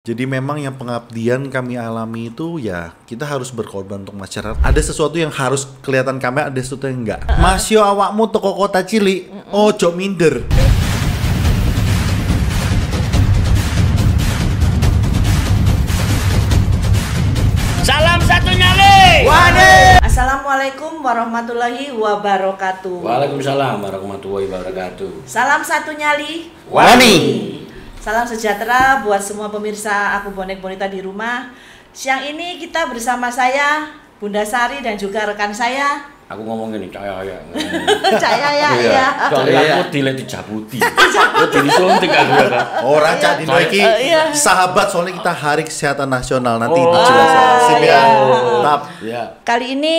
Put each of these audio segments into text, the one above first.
Jadi memang yang pengabdian kami alami itu ya kita harus berkorban untuk masyarakat. Ada sesuatu yang harus kelihatan kamera, ada sesuatu yang enggak. Masio awakmu toko kota cilik, ojo minder. Salam satu nyali. Wane. Assalamualaikum warahmatullahi wabarakatuh. Waalaikumsalam warahmatullahi wabarakatuh. Salam satu nyali. Wani. Salam sejahtera buat semua pemirsa Aku Bonek Bonita di rumah. Siang ini kita bersama saya, Bunda Sari dan juga rekan saya. Aku ngomong gini, caya ya. Caya ya, iya. Soalnya aku dile dijabuti. Aku disuntik aku ya kan. Orang Cak Dino iki iya. sahabat soalnya kita Hari Kesehatan Nasional nanti Oh. dijelaskan ya. Tap. Ya. Kali ini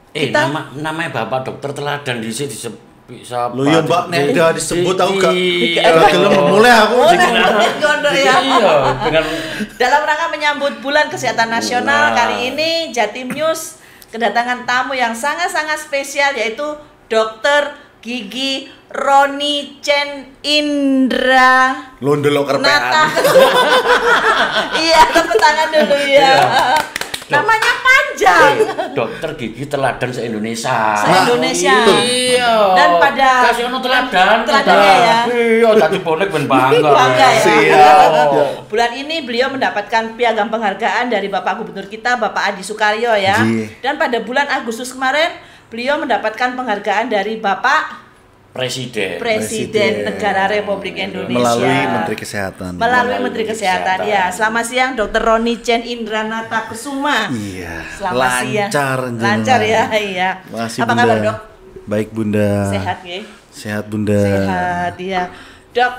kita namanya Bapak Dokter Teladan di sini bisa. Lu yo Mbak nek udah disebut aku gak Iya. gelem mulai aku. gondok ya. Iya, dengan Dalam rangka menyambut Bulan Kesehatan Nasional, kali ini Jatim News kedatangan tamu yang sangat-sangat spesial, yaitu Dokter Gigi Roni Chen Indra Lu ndelok kerpean. Nata. Iya, tepuk tangan dulu ya. Namanya panjang. Dokter Gigi Teladan se-Indonesia. Se-Indonesia. Iya. Dan pada kasih ono teladan. teladannya ya. Iya, tadi bonek ben bangga. Bangga ya. Siap. Bulan ini beliau mendapatkan piagam penghargaan dari Bapak Gubernur kita, Bapak Adi Sukaryo ya. Ji. Dan pada bulan Agustus kemarin beliau mendapatkan penghargaan dari Bapak Presiden. Presiden Negara Republik Indonesia. Melalui Menteri Kesehatan. Melalui Menteri Kesehatan. Ya, selamat siang Dr. Roni Chen Indranata Kusuma. Iya. Selamat siang. Lancar. Lancar ya, iya. Makasih Apa Bunda. kabar, Dok? Baik Bunda. Sehat ya? Sehat Bunda. Sehat ya. Dok,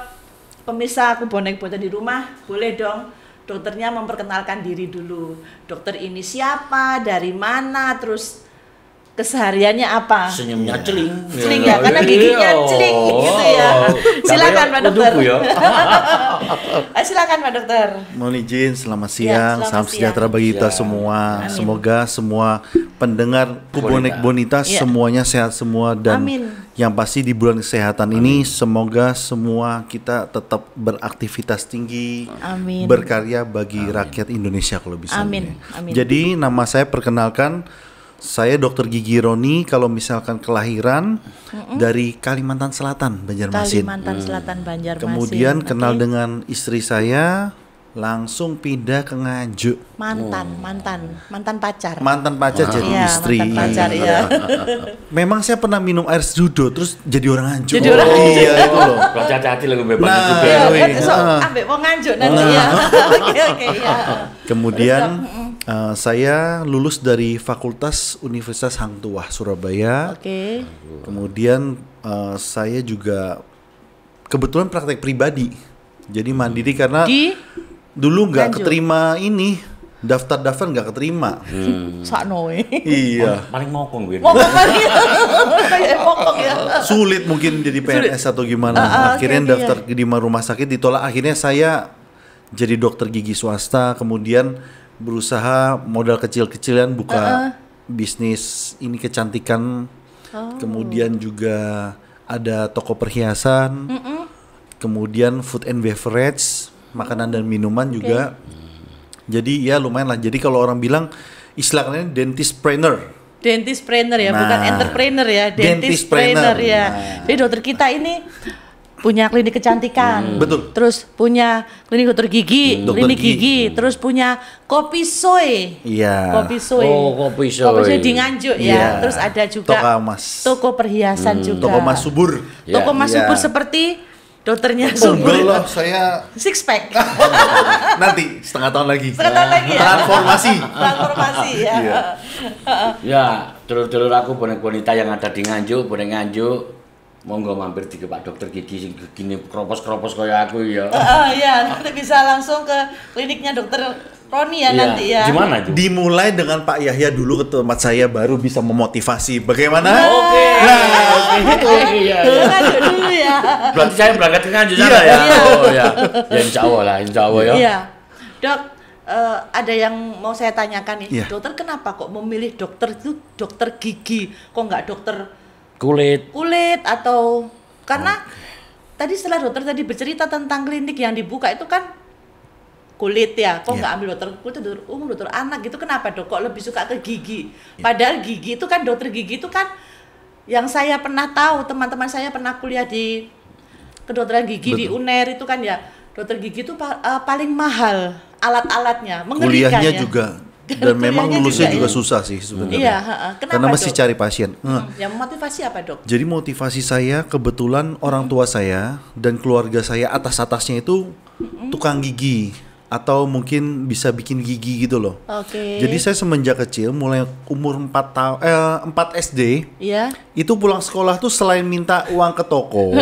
pemirsa Aku Bonek Bonita di rumah, boleh dong dokternya memperkenalkan diri dulu. Dokter ini siapa, dari mana, terus kesehariannya apa? Senyumnya celing. Celing ya, karena giginya celing gitu ya. Silakan Pak Dokter. Silakan Pak Dokter. Mohon izin, selamat Ya, siang, selamat salam siang. sejahtera bagi kita Siang. semua. Amin. Semoga semua pendengar Bonek Bonita Ya. semuanya sehat semua dan Amin. yang pasti di bulan kesehatan ini semoga semua kita tetap beraktivitas tinggi, Amin. berkarya bagi rakyat Indonesia kalau bisa. Amin. Amin. Jadi nama saya perkenalkan, saya Dr. Gigi Roni, kalau misalkan kelahiran dari Kalimantan Selatan, Banjarmasin. Kalimantan Selatan, Banjarmasin. Kemudian Oke. kenal dengan istri saya, langsung pindah ke Nganjuk. mantan pacar. Mantan pacar jadi Iya, istri. mantan pacar ya. Memang saya pernah minum air sedudo terus jadi orang Nganjuk. Jadi orang Nganjuk. Iya itu loh. Berarti hati-hati lagu bebas Nah, juga. Iya, Wih, kan so, ah. ambek mau nganjuk nanti ya. Oke ya. Kemudian saya lulus dari Fakultas Universitas Hang Tuah Surabaya. Oke. Kemudian saya juga kebetulan praktek pribadi. Jadi mandiri karena Di dulu nggak Nganjuk. keterima ini, daftar nggak keterima. sakno Iya. Paling mokong gue. Mokok kali. Kayak mokok ya. Sulit mungkin jadi PNS atau gimana. Akhirnya oke, daftar di rumah sakit ditolak. Akhirnya saya jadi dokter gigi swasta. Kemudian berusaha modal kecil-kecilan buka bisnis ini kecantikan. Kemudian juga ada toko perhiasan. Kemudian food and beverage, makanan dan minuman juga. Jadi ya lumayan lah. Jadi kalau orang bilang istilahnya dentistpreneur. Dentistpreneur ya, Nah, bukan entrepreneur ya. dentistpreneur. Dentistpreneur ya. Nah. Jadi dokter kita ini punya klinik kecantikan. Betul. Terus punya klinik dokter gigi, Dokter klinik gigi. gigi. Terus punya kopi soy. Iya. Kopi soy. Oh, kopi soy. Kopi soy di Nganjuk ya. Iya. Terus ada juga Toko Mas. toko perhiasan juga. Toko Mas Subur. Toko Mas Iya. Subur seperti dokternya Oh, Subur. enggak lah, saya Six pack. nanti setengah tahun lagi. Sekarang lagi ya. Transformasi. Transformasi ya. Iya. Ya, dulur-dulur aku bonek bonita yang ada di Nganjuk, bonek Nganjuk. Monggo mampir di Pak Dokter Gigi sing gini kropos-kropos kaya aku ya. Ya, nanti bisa langsung ke kliniknya dokter Roni ya Iya. nanti ya. Di mana itu? Dimulai dengan Pak Yahya dulu ke tempat saya baru bisa memotivasi. Bagaimana? Oke. Nah, Iya. Nganjuk dulu ya. Berarti saya berangkat ke Nganjuk sana Iya, ya. iya. Oh ya. Ya insya Allah lah, insya Allah ya. Iya. Dok, ada yang mau saya tanyakan nih. Iya. Dokter kenapa kok memilih dokter itu dokter gigi? Kok nggak dokter Kulit. kulit atau karena tadi setelah dokter tadi bercerita tentang klinik yang dibuka itu kan kulit ya, kok Iya. nggak ambil dokter kulit, dokter anak gitu, kenapa dok? Kok lebih suka ke gigi? Padahal gigi itu kan, dokter gigi itu kan, yang saya pernah tahu, teman-teman saya pernah kuliah di kedokteran gigi di UNER itu kan ya, dokter gigi itu paling mahal alat-alatnya, mengerikan Kuliahnya ya. juga dan memang Kuliahnya lulusnya juga ya. susah sih sebenarnya. Iya, kenapa Karena mesti dok? cari pasien. Yang motivasi apa dok? Jadi motivasi saya kebetulan orang tua saya dan keluarga saya atas-atasnya itu tukang gigi atau mungkin bisa bikin gigi gitu loh. Oke. Jadi saya semenjak kecil mulai umur 4 SD Iya. itu pulang sekolah tuh selain minta uang ke toko,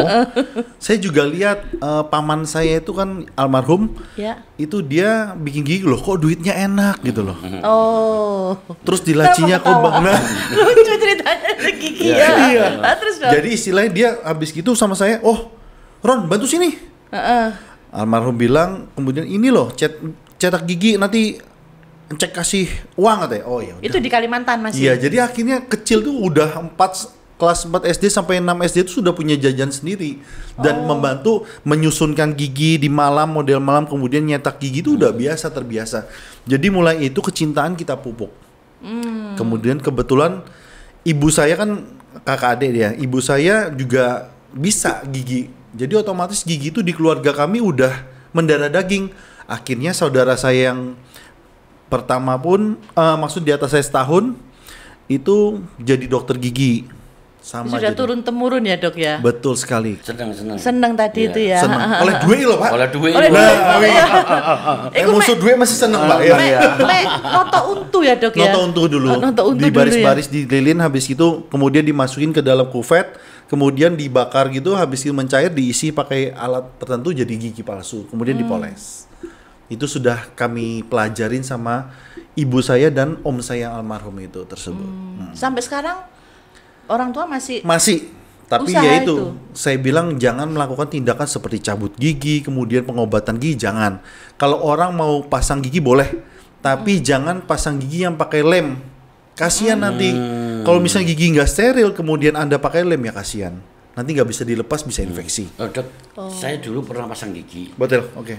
saya juga lihat paman saya itu kan almarhum, Ya. itu dia bikin gigi loh, kok duitnya enak gitu loh. Oh. Terus di lacinya kok Ketawa. bang, Lucu ceritanya gigi ya. Iya. Terus dok. jadi istilahnya dia habis gitu sama saya, oh Ron bantu sini. Heeh. Almarhum bilang kemudian ini loh cetak gigi nanti cek kasih uang katanya. Oh ya udah. Itu di Kalimantan masih. Iya, jadi akhirnya kecil tuh udah kelas 4 SD sampai 6 SD itu sudah punya jajan sendiri dan membantu menyusunkan gigi di malam, model malam, kemudian nyetak gigi itu udah terbiasa. Jadi mulai itu kecintaan kita pupuk. Kemudian kebetulan ibu saya kan kakak adik dia. Ibu saya juga bisa gigi. Jadi otomatis gigi itu di keluarga kami udah mendarah daging. Akhirnya saudara saya yang pertama pun, maksud di atas saya setahun, itu jadi dokter gigi. Sama Sudah jadi. turun temurun ya dok ya. Betul sekali. Seneng. Seneng tadi Iya. itu ya. Seneng. Oleh duit loh pak. Oleh duit. Oleh Nah, duit. iya. Iku Musuh duit masih seneng pak ya. Me noto untu ya dok ya. Noto untu dulu. Oh, noto untu di dulu ya. baris-baris dililin, habis itu kemudian dimasukin ke dalam kuvet, kemudian dibakar gitu, habis itu mencair diisi pakai alat tertentu jadi gigi palsu, kemudian dipoles. Itu sudah kami pelajarin sama ibu saya dan om saya yang almarhum itu tersebut. Sampai sekarang orang tua masih Masih, tapi Usaha ya itu itu. saya bilang jangan melakukan tindakan seperti cabut gigi, kemudian pengobatan gigi jangan. Kalau orang mau pasang gigi boleh, tapi jangan pasang gigi yang pakai lem. Kasihan nanti kalau misalnya gigi nggak steril, kemudian Anda pakai lem ya kasihan. Nanti nggak bisa dilepas, bisa infeksi. Oh, dok, saya dulu pernah pasang gigi. Betul, oke.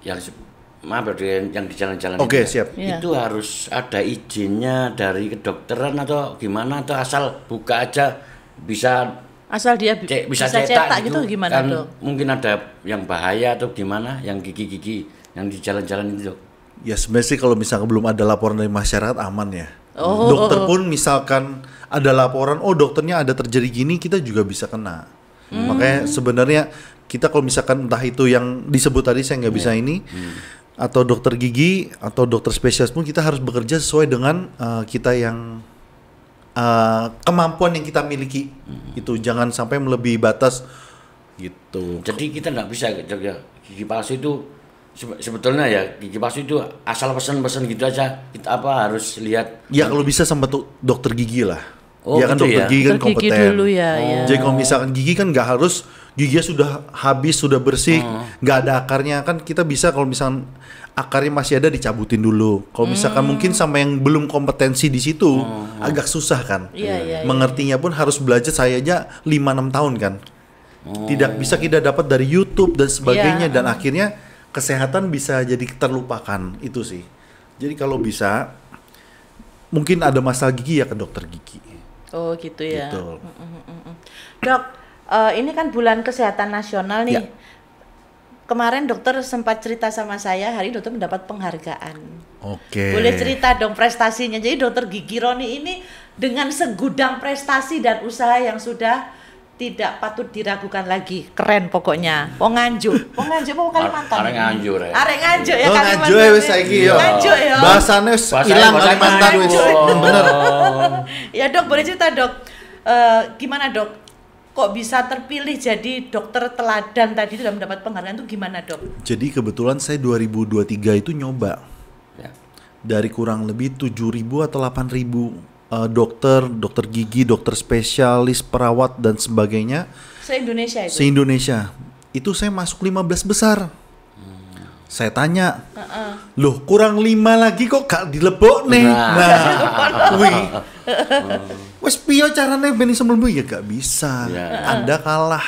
Yang maaf yang di jalan-jalan Oke, itu. siap. Iya. Itu harus ada izinnya dari kedokteran atau gimana, atau asal buka aja bisa asal dia bisa cetak gitu gimana kan, dok? mungkin ada yang bahaya atau gimana, yang gigi-gigi yang di jalan-jalan itu dok. Ya sebenarnya sih kalau misalkan belum ada laporan dari masyarakat aman ya. Oh. Dokter pun misalkan ada laporan, oh dokternya ada terjadi gini, kita juga bisa kena. Makanya sebenarnya kita kalau misalkan entah itu yang disebut tadi saya nggak bisa ini, atau dokter gigi atau dokter spesialis pun kita harus bekerja sesuai dengan kita yang kemampuan yang kita miliki. Itu jangan sampai melebihi batas gitu. Jadi kita nggak bisa dok, ya, gigi palsu itu sebetulnya ya, gigi palsu itu asal pesen-pesen gitu aja, kita harus lihat. Ya kalau bisa sama dokter gigi lah. Oh, Ya kan gitu dokter ya? gigi kan Dokter gigi kompeten. dulu ya, ya. Jadi kalau misalkan gigi kan nggak harus giginya sudah habis, sudah bersih, nggak ada akarnya, kan kita bisa kalau misalkan akarnya masih ada dicabutin dulu. Kalau misalkan mungkin sama yang belum kompetensi di situ agak susah kan. Iya. Mengertinya pun harus belajar, saya aja 5-6 tahun kan. Tidak bisa kita dapat dari YouTube dan sebagainya, Iya. dan akhirnya kesehatan bisa jadi terlupakan, itu sih. Jadi kalau bisa mungkin ada masalah gigi ya ke dokter gigi. Oh gitu ya. Betul. Dok, ini kan bulan kesehatan nasional nih. Ya. Kemarin dokter sempat cerita sama saya, hari ini dokter mendapat penghargaan. Oke. Boleh cerita dong prestasinya. Jadi dokter gigi Roni ini dengan segudang prestasi dan usaha yang sudah tidak patut diragukan lagi. Keren pokoknya. Wong Nganjuk mau Kalimantan. Arek Nganjuk, Rek. Arek Nganjuk ya Oh, Kalimantan. Nganjuk ya wis saiki ya. Nganjuk ya. Bahasane wis ilang Kalimantan wis. Bener. Ya dok, boleh cerita dok. Gimana dok? Kok bisa terpilih jadi dokter teladan tadi itu dan mendapat penghargaan itu gimana dok? Jadi kebetulan saya 2023 itu nyoba Ya. dari kurang lebih 7.000 atau 8.000 dokter gigi, dokter spesialis, perawat dan sebagainya Se-Indonesia itu? se-Indonesia. Itu saya masuk 15 besar. Saya tanya, loh kurang 5 lagi kok gak dilebok nih. Nah, wih. Wes piye carane ben iso mlebu ya gak bisa. Ya. Anda kalah.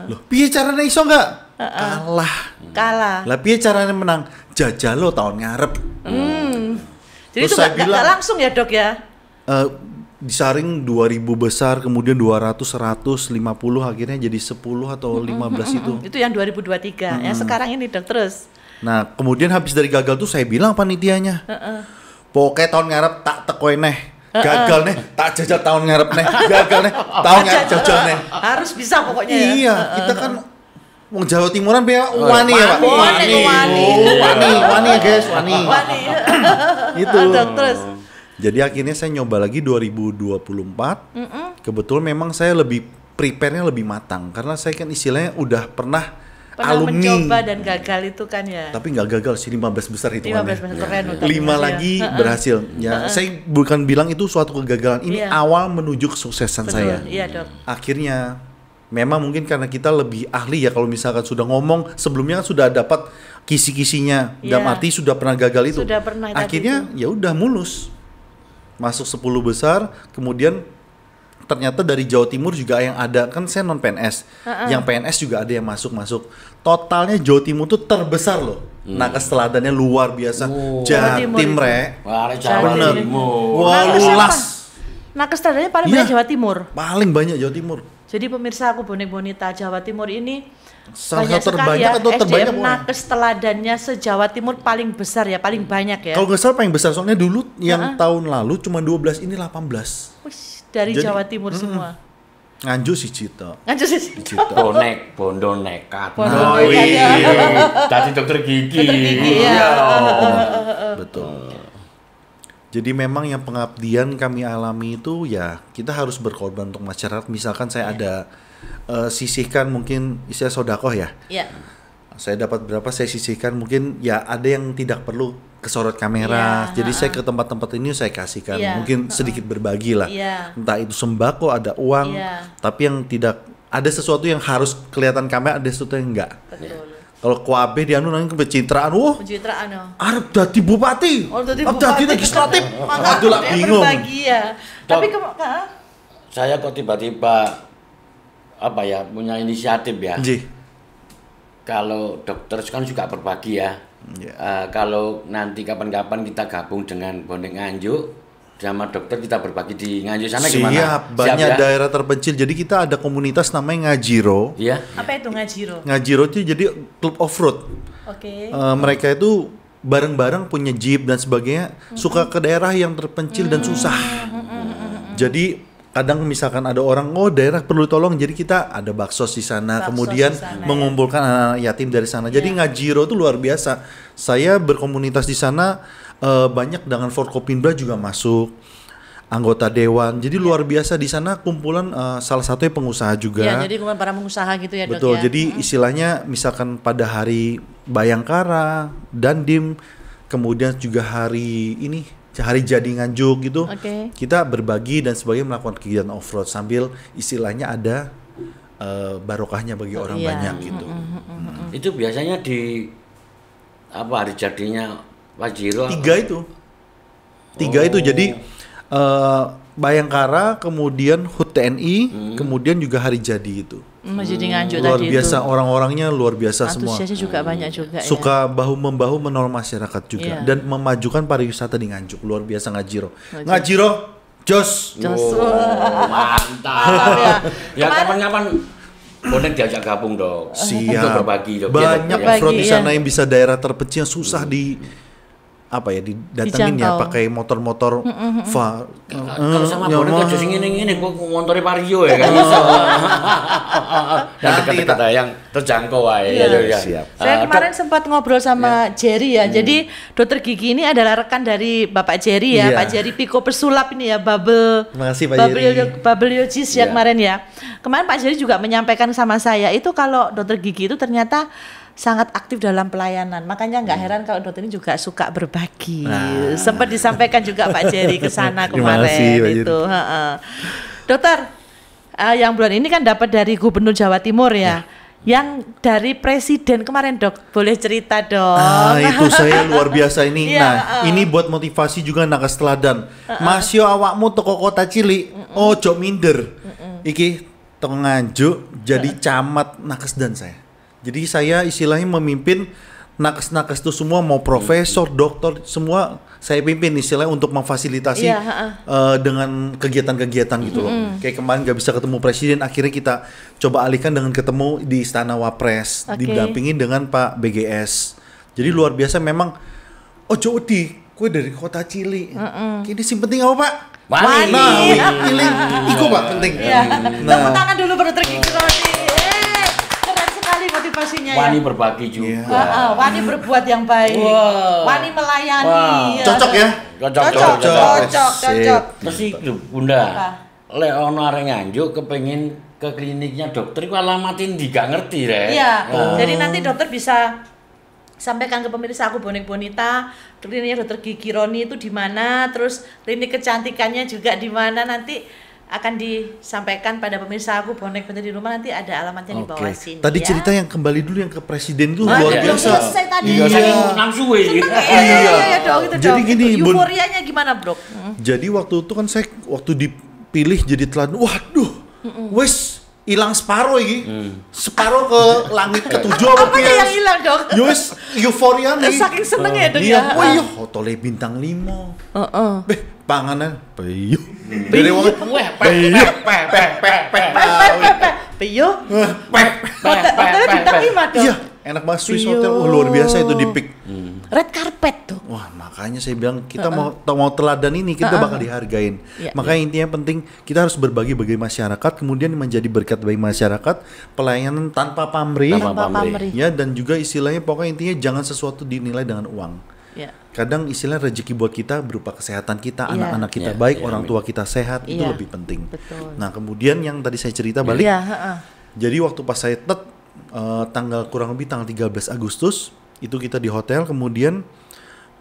Loh, piye carane iso gak? Kalah. Lah piye caranya menang? Jajal lo tahun ngarep. Jadi Terus itu saya nggak bilang, langsung ya dok ya? disaring 2000 besar, kemudian 200, 150, akhirnya jadi 10 atau 15 itu. Itu yang 2023, yang sekarang ini dok terus. Nah, kemudian habis dari gagal tuh saya bilang panitianya, pokoknya tahun ngarep tak tekoin neh, gagal nih, tak jajal tahun ngarep neh, gagal nih, tahun ngarep jajal neh. Harus bisa pokoknya ya. Iya, kita kan wong Jawa Timuran be wani ya, Pak. Wani ya guys, wani. Itu. Dok, terus. Jadi akhirnya saya nyoba lagi 2024. Kebetulan memang saya lebih prepare-nya lebih matang karena saya kan istilahnya udah pernah alumni. Mencoba dan gagal itu kan ya. Tapi nggak gagal sih, 15 besar itu. 15 besar keren. 5 lagi berhasil. Ya, saya bukan bilang itu suatu kegagalan. Ini awal menuju kesuksesan saya. Iya, Dok. Akhirnya memang mungkin karena kita lebih ahli ya kalau misalkan sudah ngomong sebelumnya kan sudah dapat kisi-kisinya. Dalam arti sudah pernah gagal itu. Sudah pernah. Akhirnya ya udah mulus. Masuk 10 besar, kemudian ternyata dari Jawa Timur juga yang ada, kan saya non PNS, yang PNS juga ada yang masuk. Totalnya Jawa Timur tuh terbesar loh. Nakes teladannya luar biasa. Jatim re. Jawa Timur. Wah, lulas. Nakes teladannya paling banyak Jawa Timur. Paling banyak Jawa Timur. Jadi pemirsa aku bonek bonita Jawa Timur ini Salah banyak satu sekali terbanyak ya. atau terbanyak SDM nakes teladannya se-Jawa Timur paling besar ya, paling banyak ya. Kalau nggak salah paling besar, soalnya dulu yang tahun lalu cuma 12, ini 18. Wih, dari Jadi, Jawa Timur semua. Nganjuk sih Cita. Nganjuk sih. Bondo nekat. Bondo nekat. Tadi dokter gigi. Dokter gigi ya. Betul. Jadi memang yang pengabdian kami alami itu ya kita harus berkorban untuk masyarakat. Misalkan saya ada sisihkan mungkin istilah sodakoh ya. Iya. Saya dapat berapa saya sisihkan, mungkin ya ada yang tidak perlu kesorot kamera. Jadi saya ke tempat-tempat ini saya kasihkan. Mungkin sedikit berbagi lah. Entah itu sembako, ada uang. Tapi yang tidak ada sesuatu yang harus kelihatan kamera, ada sesuatu yang enggak. Betul. Kalau kuabe di anu nang pencitraan, wah. Pencitraan yo. Arep dadi bupati. Dadi legislatif. Aduh lah bingung. Berbagi ya. Tapi saya kok tiba-tiba apa ya punya inisiatif ya. Kalau dokter kan juga berbagi ya. Kalau nanti kapan-kapan kita gabung dengan Bonek Nganjuk sama dokter, kita berbagi di Nganjuk sana gimana? Siap, banyak ya? Daerah terpencil. Jadi kita ada komunitas namanya Ngajiro. Iya. Apa itu Ngajiro? Ngajiro itu jadi klub off-road. Oke. Mereka itu bareng-bareng punya jeep dan sebagainya, suka ke daerah yang terpencil dan susah. Jadi kadang misalkan ada orang, daerah perlu tolong, jadi kita ada baksos di sana, kemudian mengumpulkan anak yatim dari sana. Jadi Ngajiro itu luar biasa. Saya berkomunitas di sana, banyak dengan Forkopimda juga masuk, anggota dewan. Jadi luar biasa di sana kumpulan salah satunya pengusaha juga. Ya, jadi kumpulan para pengusaha gitu ya, Dok. Betul. Ya? Jadi istilahnya misalkan pada hari Bayangkara, Dandim, kemudian juga hari ini hari jadi Nganjuk gitu, kita berbagi dan sebagainya, melakukan kegiatan off-road sambil istilahnya ada barokahnya bagi orang banyak gitu. Itu biasanya di apa hari jadinya Pak Jiro? Tiga itu jadi Bayangkara, kemudian HUT TNI, kemudian juga hari jadi itu. Jadi Nganjuk luar tadi biasa itu. Orang-orangnya luar biasa semua. Antusiasnya juga banyak juga. Suka bahu-membahu menolong masyarakat juga dan memajukan pariwisata di Nganjuk. Luar biasa Ngajiro. Ngajiro, jos. Mantap. Ya kapan-kapan Bonek diajak gabung dong. Siap. Untuk berbagi dong. Banyak off-road di sana yang bisa daerah terpencil susah di apa ya didatengin ya, pakai motor-motor kalau sama Bonek aja sing ngene-ngene kok montore Vario ya kan iso. Dekat-dekat yang terjangkau wae ya. Siap. Saya kemarin sempat ngobrol sama Jerry ya. Jadi dokter gigi ini adalah rekan dari Bapak Jerry ya, Pak Jerry Piko Pesulap ini ya, Terima kasih Pak Jerry. Babeliogis ya kemarin ya. Kemarin Pak Jerry juga menyampaikan sama saya itu kalau dokter gigi itu ternyata sangat aktif dalam pelayanan. Makanya nggak heran kalau dokter ini juga suka berbagi. Sempat disampaikan juga Pak Jerry ke sana kemarin itu. Dokter, yang bulan ini kan dapat dari Gubernur Jawa Timur ya. Yang dari Presiden kemarin, Dok, boleh cerita dong. Itu saya luar biasa ini. Ini buat motivasi juga nakes teladan. Masyo awakmu toko kota cilik, ojo minder. Iki toko Nganjuk jadi camat nakes dan saya. Jadi saya istilahnya memimpin nakes-nakes itu semua, mau profesor, dokter, semua saya pimpin istilahnya untuk memfasilitasi dengan kegiatan-kegiatan gitu loh. Kayak kemarin nggak bisa ketemu presiden, akhirnya kita coba alihkan dengan ketemu di Istana Wapres, didampingin dengan Pak BGS. Jadi luar biasa memang. Ojo di, kue dari kota Cili. Kini sing penting apa Pak? Wani. Nah, pilih, iku Pak penting. Tepuk tangan dulu baru Gigi Roni. Keren sekali motivasinya Wani ya. berbagi juga. Wani berbuat yang baik. Wani melayani. Cocok ya? Cocok. Terus itu Bunda, lek ono arek nganjuk kepengin ke kliniknya dokter iku alamatin gak ngerti rek. Iya. Jadi nanti dokter bisa sampaikan ke pemirsa aku Bonek Bonita, kliniknya dokter Gigi Roni itu di mana, terus klinik kecantikannya juga di mana, nanti akan disampaikan pada pemirsa aku Bonek Bonita di rumah, nanti ada alamatnya di bawah sini. Tadi ya. cerita yang kembali dulu yang ke presiden itu luar Belum biasa. selesai tadi. Iya, langsung weh. Iya dong, itu Jadi dong. gini, Bun. Euforianya gimana, Bro? Jadi waktu itu kan saya waktu dipilih jadi teladan, waduh, wes hilang separuh iki. Separuh ke langit ketujuh apa Apa yang hilang, Dok? Yus, euforia nih. Saking seneng ya, Dok Iya, ya. wah iya, hotele bintang 5. Panganan, peyo. Dari wong Peyo. Hotelnya bintang 5, Dok. Iya, enak banget Swiss Hotel. Luar biasa itu di pick. Red carpet tuh. Wah, makanya saya bilang kita mau teladan ini kita bakal dihargain. Makanya intinya penting kita harus berbagi bagi masyarakat, kemudian menjadi berkat bagi masyarakat, pelayanan tanpa pamrih. Ya, dan juga istilahnya pokoknya intinya jangan sesuatu dinilai dengan uang. Ya. Kadang istilah rezeki buat kita berupa kesehatan kita, anak-anak kita baik, orang tua kita sehat, itu lebih penting. Betul. Nah, kemudian yang tadi saya cerita balik. Jadi waktu pas saya tanggal kurang lebih tanggal 13 Agustus itu kita di hotel, kemudian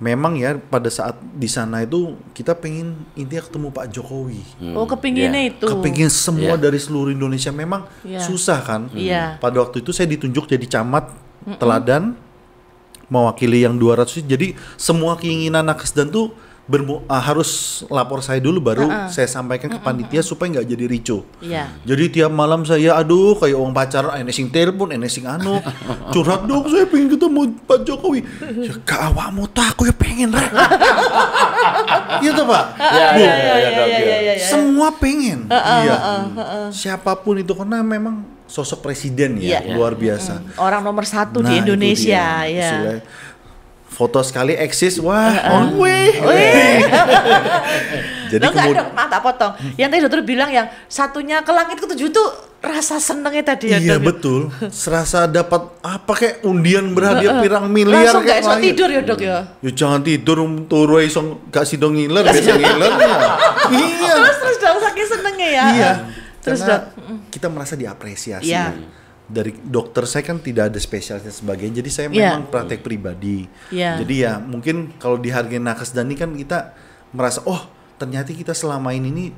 memang ya pada saat di sana itu kita pengen intinya ketemu Pak Jokowi. Oh, kepinginnya itu. Kepingin semua dari seluruh Indonesia, memang susah kan. Pada waktu itu saya ditunjuk jadi camat teladan mewakili yang 200. Jadi semua keinginan nakesdan tuh harus lapor saya dulu baru saya sampaikan ke panitia supaya nggak jadi ricuh. Jadi tiap malam saya kayak orang pacaran, sing telepon, sing curhat dong, saya pengen ketemu Pak Jokowi. Ya kak awakmu tak, aku ya pengen rek. Gitu Pak. Semua pengen. Siapapun itu karena memang sosok presiden luar biasa. Orang nomor 1 di Indonesia ya. Foto sekali eksis, wah, on way. Jadi kemudian tak potong. Yang tadi dokter bilang yang satunya ke langit ke-7 tuh rasa senengnya tadi ya. Iya betul. Serasa dapat apa kayak undian berhadiah pirang miliar. Langsung gak iso tidur ya Dok ya. Ya jangan tidur turu iso gak sido ngiler, biasa ngiler. Iya. Terus dong saking senengnya ya. Iya. Terus Dok, kita merasa diapresiasi. Dari dokter saya kan tidak ada spesialisnya sebagainya, jadi saya memang praktek pribadi. Jadi ya mungkin kalau dihargai nakesdan ini kan kita merasa ternyata kita selama ini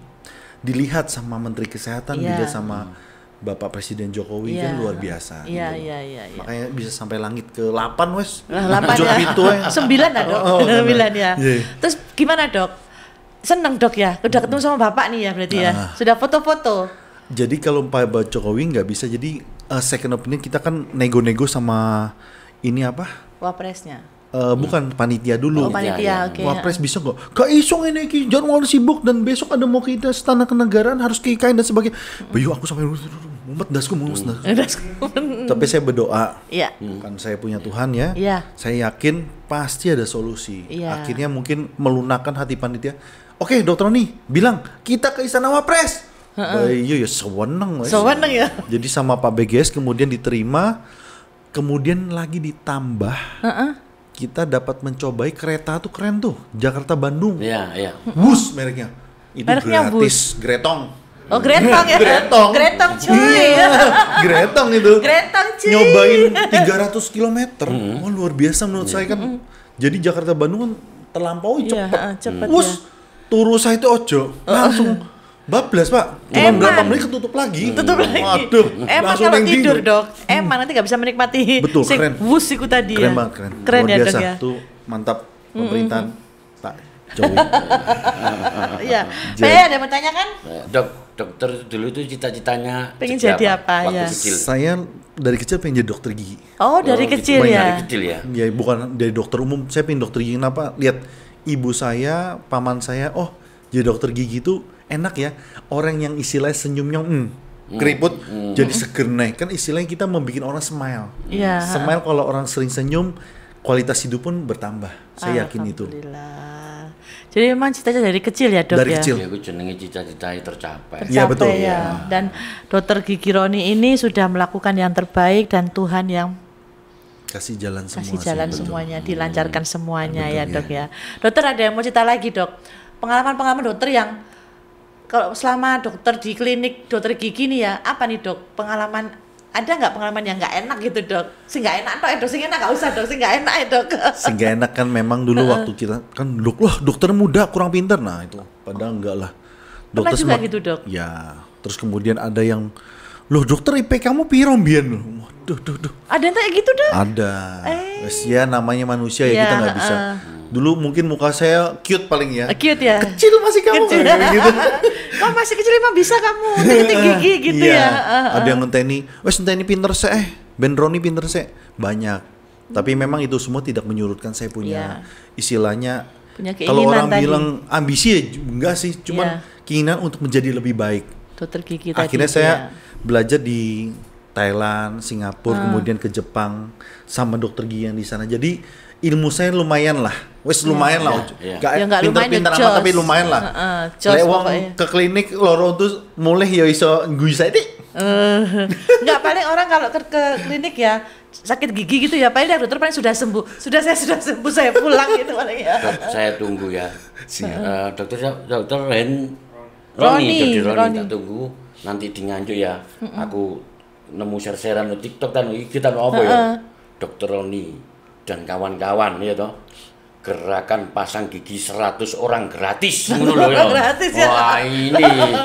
dilihat sama Menteri Kesehatan, dilihat sama Bapak Presiden Jokowi kan luar biasa. Makanya bisa sampai langit ke-8 wes. 8 ya. 9 lah Dok. 9 ya. Terus gimana Dok? Seneng Dok ya? Udah ketemu sama Bapak nih ya berarti ya? Sudah foto-foto? Jadi kalau Pak Jokowi nggak bisa, jadi second opinion kita kan nego-nego sama ini apa? Wapresnya. Bukan panitia dulu. Panitia, oke. Wapres bisa nggak? Kak Isong ini jangan sibuk dan besok ada mau kita istana kenegaraan harus kain dan sebagainya. Bayu aku sampai mumet dasku. Tapi saya berdoa. Kan saya punya Tuhan ya. Saya yakin pasti ada solusi. Akhirnya mungkin melunakkan hati panitia. Oke, Dokter Roni bilang kita ke istana Wapres. Iya ya sewenang ya. Jadi sama Pak BGS kemudian diterima, kemudian lagi ditambah kita dapat mencobai kereta tuh keren tuh, Jakarta Bandung. Bus mereknya. Itu mereknya gratis, Gretong. Oh Gretong ya. Gretong cuy. Gretong itu. Gretong cuy. Nyobain 300 km. Wah luar biasa menurut saya kan. Jadi Jakarta Bandung kan terlampaui cepet. Bus turu saya itu ojo langsung. Bablas Pak, cuma berapa menit ketutup lagi. Waduh, langsung kalau tidur Dok, nanti nggak bisa menikmati. Betul, keren. Bus itu tadi keren ya. Banget, keren luar ya biasa. Dok ya. Tuh mantap pemerintahan Pak Jokowi. Iya. Saya ada bertanya kan? Dok, dokter dulu itu cita-citanya pengen jadi apa waktu ya? kecil? Saya dari kecil pengen jadi dokter gigi. Oh, dari kecil gitu. ya. Dari kecil ya. Ya bukan dari dokter umum, saya pengen dokter gigi. Kenapa? Lihat ibu saya, paman saya, oh jadi dokter gigi itu enak ya. Orang yang istilahnya senyumnya keriput jadi seger nih. Kan istilahnya kita membuat orang smile. Iya. Smile kalau orang sering senyum, kualitas hidup pun bertambah. Saya yakin itu. Alhamdulillah. Jadi memang cita-cita dari kecil ya, Dok Dari ya? kecil. Ya, aku jenenge cita-cita tercapai. Iya, betul. Ya. Dan Dokter Gigi Roni ini sudah melakukan yang terbaik dan Tuhan yang Kasih jalan semua. kasih sih, jalan betul. semuanya, dilancarkan semuanya Betul, ya, ya. Dok ya. Dokter ada yang mau cerita lagi, Dok? Pengalaman-pengalaman dokter yang kalau selama dokter di klinik dokter gigi nih ya, apa nih, Dok? Pengalaman ada nggak pengalaman yang nggak enak gitu, Dok? Sing nggak enak toh, Dok. Sing enak nggak usah, Dok. Sing nggak enak ya, Dok. Sehingga enak kan memang dulu waktu kita kan wah dokter muda kurang pinter, nah itu padahal enggak lah. Pernah juga semak- gitu, Dok? Ya, terus kemudian ada yang loh dokter IP kamu piro mbiyen loh. Waduh. Ada yang kayak gitu, Dok? Ada. Wes ya namanya manusia ya Ya, kita nggak bisa. Dulu mungkin muka saya cute paling ya. Cute ya. Kecil masih kamu Kecil. kayak gitu. Kau masih kecil emang bisa kamu tinggi gigi gitu Iya. ya. Ada yang ngenteni, wes ngenteni pinter sih, Ben Roni pinter sih. Banyak. Tapi memang itu semua tidak menyurutkan saya punya istilahnya Punya kalau keinginan orang tadi. bilang ambisi ya enggak sih, cuman keinginan untuk menjadi lebih baik. Dokter gigi tadi. Akhirnya saya ya. belajar di Thailand, Singapura, kemudian ke Jepang sama dokter gigi yang di sana. Jadi ilmu saya lumayan lah. Wes lumayan lah. Iya. Gak Ya, nggak lumayan, pinter-pinter ya, amat jos. tapi lumayan lah. Jos Lek wong pokoknya. ke klinik loro tuh mulai ya iso ngguyu saya dik. Enggak, paling orang kalau ke klinik ya sakit gigi gitu ya, paling dokter paling sudah sembuh. Sudah sembuh, saya pulang gitu paling ya. Dok, saya tunggu ya. Dokter Roni, Roni. tak tunggu nanti di Nganjuk ya. Aku nemu share-sharean di TikTok kan kita apa ya? Dokter Roni dan kawan-kawan ya toh. Gerakan pasang gigi 100 orang gratis ngono lho ya. Gratis ya. Wah, ini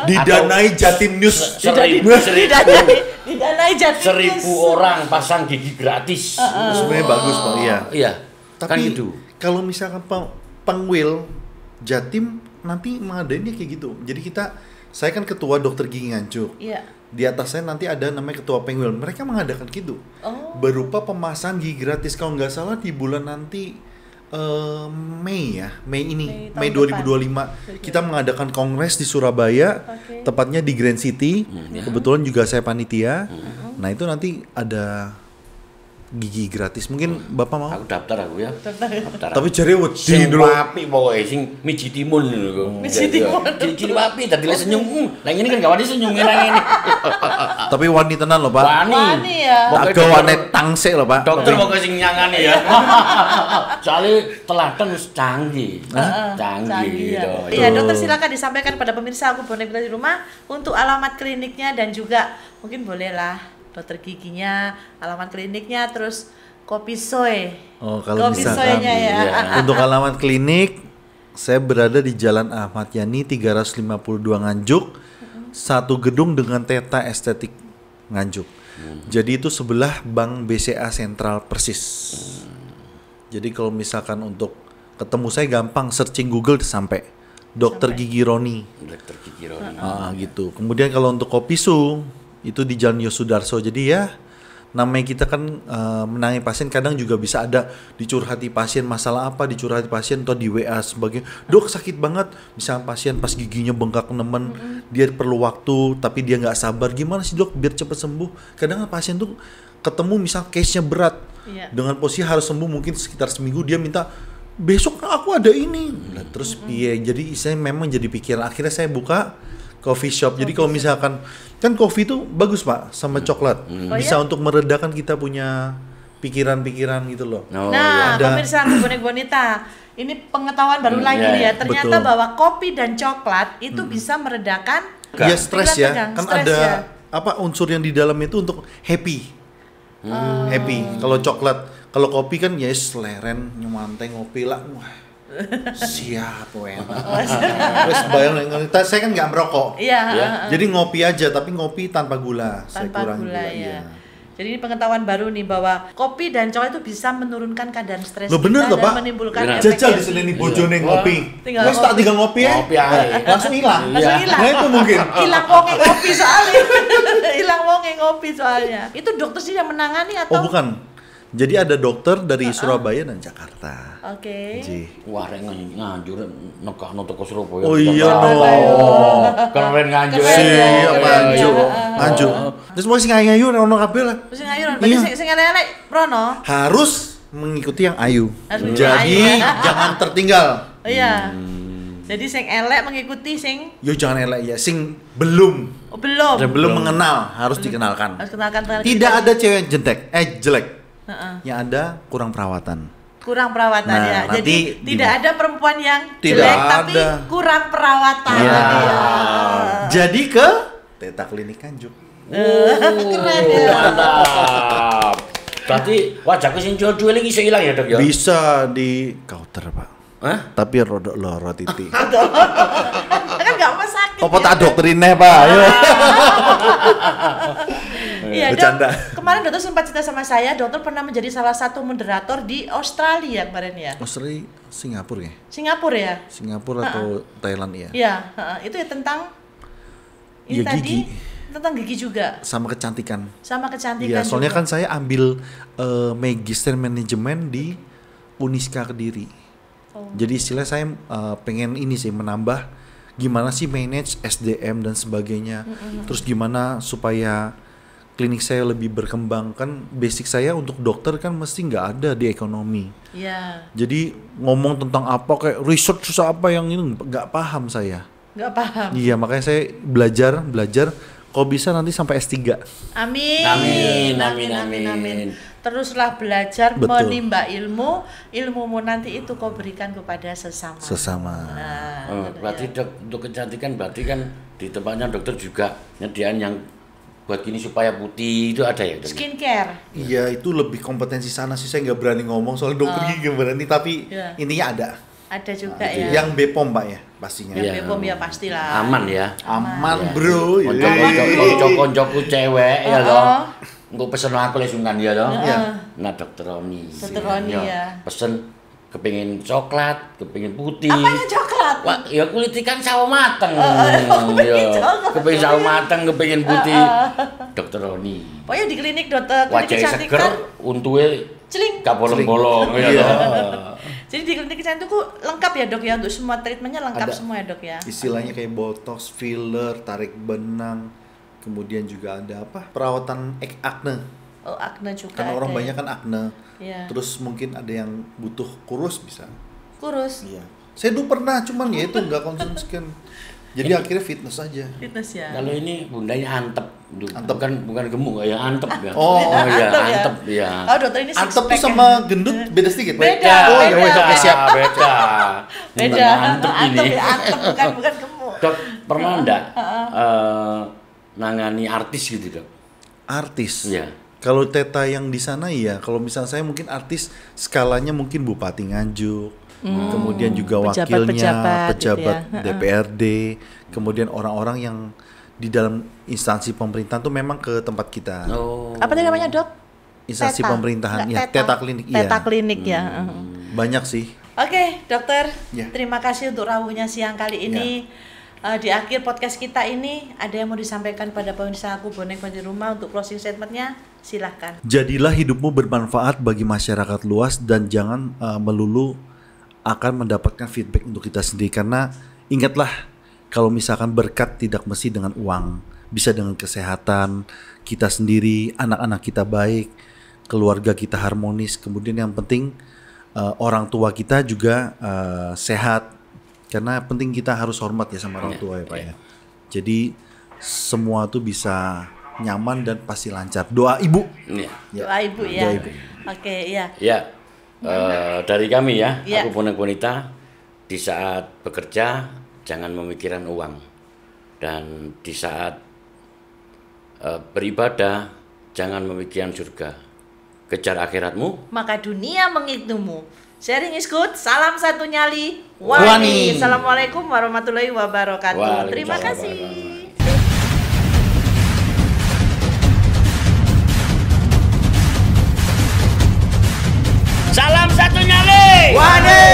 Didanai Jatim News. Didanai Jatim 1000 orang pasang gigi gratis. Sebenarnya bagus Pak, iya. Iya, Tapi kan gitu. kalau misalkan Pangwil Jatim nanti mengadainnya kayak gitu. Jadi saya kan ketua dokter gigi Nganjuk. Iya. Di atas saya nanti ada namanya ketua Pengwil. Mereka mengadakan gitu. Berupa pemasangan gigi gratis kalau nggak salah di bulan nanti Mei ya, Mei 2025 kita mengadakan kongres di Surabaya, tepatnya di Grand City. Kebetulan juga saya panitia. Nah itu nanti ada gigi gratis. Mungkin Bapak mau? Aku daftar aku ya. Daftar. Tapi jare wedi sing dulu. apik pokoke sing miji timun lho. Miji timun. Ciri apik dadi le senyum. Lah ngene kan gak wani senyum ngene. Tapi wani tenan loh Pak. Wani ya. Pokoknya Agak wani tangsek loh Pak. Dokter pokoke sing nyangani ya. Soale telaten wis canggih. Canggih ya. gitu. Iya, dokter silakan disampaikan pada pemirsa aku bonek di rumah untuk alamat kliniknya dan juga mungkin bolehlah dokter giginya, alamat kliniknya, terus kopi soy. Oh, kalau kopi misalkan soynya ya. untuk alamat klinik saya berada di Jalan Ahmad Yani 352 Nganjuk. Satu gedung dengan Teta Estetik Nganjuk. Jadi itu sebelah Bank BCA Sentral persis. Jadi kalau misalkan untuk ketemu saya gampang, searching Google sampai Dokter Gigi Roni. Dokter gigi Roni. Gitu. Kemudian kalau untuk kopi su itu di Jalan Yosudarso. Jadi ya namanya kita kan menangani pasien, kadang juga bisa ada dicurhati pasien masalah apa, dicurhati pasien atau di WA sebagai dok sakit banget, misalnya pasien pas giginya bengkak nemen, dia perlu waktu tapi dia nggak sabar, gimana sih dok biar cepat sembuh. Kadang pasien tuh ketemu misal case-nya berat, dengan posisi harus sembuh mungkin sekitar seminggu, dia minta besok aku ada ini. Nah, terus jadi saya memang jadi pikiran, akhirnya saya buka coffee shop. Jadi kalau misalkan kan kopi itu bagus Pak sama coklat. Bisa untuk meredakan kita punya pikiran-pikiran gitu loh. Nah, pemirsa Bonek Bonita, ini pengetahuan baru lagi nih ya. Ternyata bahwa kopi dan coklat itu bisa meredakan ya stres ya. tegang, Kan stres ada ya. apa unsur yang di dalam itu untuk happy. Happy. Kalau coklat, kalau kopi kan ya leren nyemantai ngopi lah. Wah. Siap terus bayang saya kan nggak merokok. Iya. Jadi ngopi aja tapi ngopi tanpa gula. Tanpa saya kurang gula ya. Jadi ini pengetahuan baru nih bahwa kopi dan coklat itu bisa menurunkan kadar stres Loh, bener kita toh, dan Pak? menimbulkan Bener. efek Jajal yang di sini tinggi. bojone ngopi. Tinggal Wes tak tinggal ngopi ya. Ngopi ae. Langsung hilang. Langsung hilang. Nah itu mungkin. Hilang wonge ngopi soalnya. Hilang wonge ngopi soalnya. Itu dokter sih yang menangani atau? Oh bukan. Jadi ada dokter dari Surabaya dan Jakarta. Oke. Ji. Wah, rek nganjur nekakno teko Surabaya. Oh iya Oh, keren nganjur. Siap nganjuk. Iya. Nganjuk. Terus mau sing ayu ono kabeh lah. Terus yang ayu, berarti Iya. sing elek Rono. Harus mengikuti yang ayu. Harus mengikuti yang Jadi ayu, ya. jangan tertinggal. Oh iya. Jadi sing elek mengikuti sing Yo jangan elek ya, sing belum belum. dan belum mengenal harus dikenalkan. Harus kenalkan Tidak ada cewek yang jelek. Heeh. Yang ada kurang perawatan. Kurang perawatan Nah, ya. nanti Jadi tidak ada perempuan yang Tidak jelek tapi ada. kurang perawatan. Iya. Iya. Jadi ke Teta Klinik Nganjuk. Keren ya. Mantap. Berarti wajahku sing cuel-cuel iki iso ilang ya, Dok ya? Bisa di counter, Pak. Hah? Tapi rodok loro titik. Kan enggak mau sakit. Apa tak dokterin Pak? Ayo. Iya, Bercanda. Dok. Kemarin dokter sempat cerita sama saya, dokter pernah menjadi salah satu moderator di Australia kemarin ya. Australia, Singapura ya? Singapura ya? Singapura atau Thailand ya? Iya, itu ya tentang ini Ya, tadi gigi. tentang gigi juga Sama kecantikan. sama kecantikan. Iya, soalnya juga. kan saya ambil magister manajemen di Uniska Kediri. Oh. Jadi istilah saya pengen ini sih menambah gimana sih manage SDM dan sebagainya. Terus gimana supaya klinik saya lebih berkembang, kan basic saya untuk dokter kan mesti nggak ada di ekonomi. Iya, Jadi ngomong tentang apa kayak research susah apa yang ini nggak paham saya. nggak paham. Iya, makanya saya belajar kalau bisa nanti sampai S3. Amin. Amin. Teruslah belajar Betul. menimba ilmumu nanti itu kau berikan kepada sesama. Nah, Oh, berarti Dok, untuk kecantikan berarti kan di tempatnya dokter juga nyediain yang buat gini supaya putih itu ada ya, Dok? skincare. Iya, itu lebih kompetensi sana sih, saya nggak berani ngomong soal dokter gigi nggak berani, tapi Iya. intinya ada. Ada juga ya. Yang BPOM Pak ya pastinya. Iya. BPOM ya pastilah. Aman ya. Aman bro. Konco-koncoku cewek ya loh. Engko pesen aku le sungkan ya loh. Iya. Nah, Dokter Roni. Dokter Roni, ya. Pesen kepengin coklat, kepengin putih. Apanya coklat? Wah, ya kulit ikan sawo mateng. kepengin Ya, coklat. kepengin sawo mateng, kepengin putih. Dokter Roni. Pokoknya di klinik dokter klinik Wajah seger, kecantikan untuke celing. gak bolong-bolong ya Iya. Jadi loh. di klinik kecantikan itu lengkap ya dok ya, untuk semua treatmentnya lengkap Ada. semua ya dok ya. Istilahnya kayak botox, filler, tarik benang, kemudian juga ada apa? Perawatan acne. Oh acne juga. Karena orang ada banyak ya. kan acne. Iya. Terus mungkin ada yang butuh kurus bisa. Kurus. Iya. Saya dulu pernah, cuman ya itu nggak konsisten. Jadi akhirnya fitness aja. Fitness ya. Kalau ini bundanya antep. Antep. Bukan gemuk ya, antep ya. Oh, ya, antep ya. antep ya. Oh dokter ini six Antep tuh pack sama ya. gendut beda sedikit. Pak? Beda, Oh ya beda, beda. beda. Siap. Beda. Beda. Antep ini. Ya, antep bukan gemuk. Dok, pernah enggak nangani artis gitu, Dok? Artis. Iya. Kalau Teta yang di sana iya, kalau misalnya saya mungkin artis skalanya mungkin Bupati Nganjuk, kemudian juga wakilnya, Pejabat-pejabat pejabat gitu ya. DPRD, kemudian orang-orang yang di dalam instansi pemerintahan tuh memang ke tempat kita. Oh. Apa tadi namanya dok? Instansi Teta. pemerintahan, Nggak, ya Teta Klinik, iya. Teta klinik ya. Banyak sih. Oke, dokter. Ya. Terima kasih untuk rawuhnya siang kali ini. Di akhir podcast kita ini, ada yang mau disampaikan pada pemirsa aku bonek di rumah untuk closing statementnya? Silahkan. Jadilah hidupmu bermanfaat bagi masyarakat luas dan jangan melulu akan mendapatkan feedback untuk kita sendiri, karena ingatlah kalau misalkan berkat tidak mesti dengan uang, bisa dengan kesehatan kita sendiri, anak-anak kita baik, keluarga kita harmonis, kemudian yang penting orang tua kita juga sehat, karena penting kita harus hormat ya sama orang tua ya Pak ya. Jadi semua tuh bisa nyaman dan pasti lancar. Doa ibu. Iya. Ya. Doa ibu ya. Doa ibu. Oke, iya. Ya, dari kami ya, Iya. aku bonek wanita, di saat bekerja jangan memikirkan uang, dan di saat beribadah jangan memikirkan surga. Kejar akhiratmu. Maka dunia mengikutimu. Sharing is good. Salam satu nyali. Wani. Wani. Assalamualaikum warahmatullahi wabarakatuh. Waalaikumsalam Terima kasih. warahmatullahi wabarakatuh. Salam satu nyali. Wane.